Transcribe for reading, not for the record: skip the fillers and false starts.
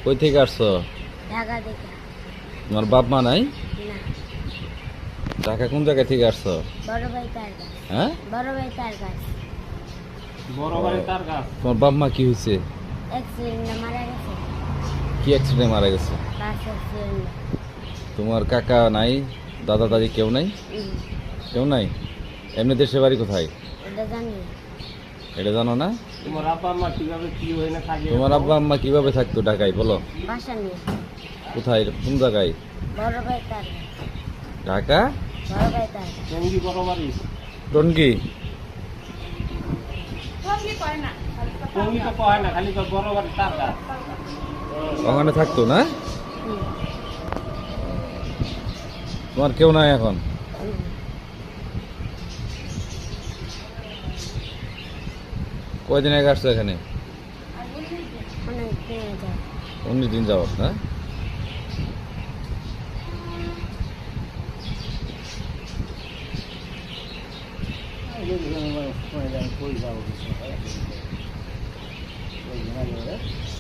কই থেকে আসছো? ঢাকা থেকে। তোমার বাপ মা নাই? না, ঢাকা কোন জায়গা থেকে আসছো? বড় ভাই তার কাছে। হ্যাঁ, বড় ভাই তার কাছে। বড় বাড়ি তার গাছ। তোমার বাপ মা কি হয়েছে? অ্যাক্সিডেন্টে মারা গেছে। কি অ্যাক্সিডেন্টে মারা গেছে? বাস অ্যাক্সিডেন্টে। তোমার কাকা নাই, দাদা দাদি কেউ নাই? কেউ নাই? এমনি দেশের বাড়ি কোথায়? এটা জানি না। এটা জানো না? তোমার আব্বা আম্মা কিভাবে কি হয় না থাকে? তোমার আব্বা আম্মা কিভাবে থাকতো ঢাকায় বলো? বাসা নিয়ে। কোথায়, কোন জায়গায়? বড় ভাই তার কাছে। ঢাকা বড় ভাই তার কাছে। টঙ্গী বড় বাড়ি। টঙ্গী? টঙ্গী তো কয় না, খালি কয় বড় বাড়ি তার গাছ। ওখানে থাকতো না? তোমার কেউ নাই এখন? কয়দিন আগে আসছো এখানে? অনেক দিন যায়। 19 দিন যাবত না?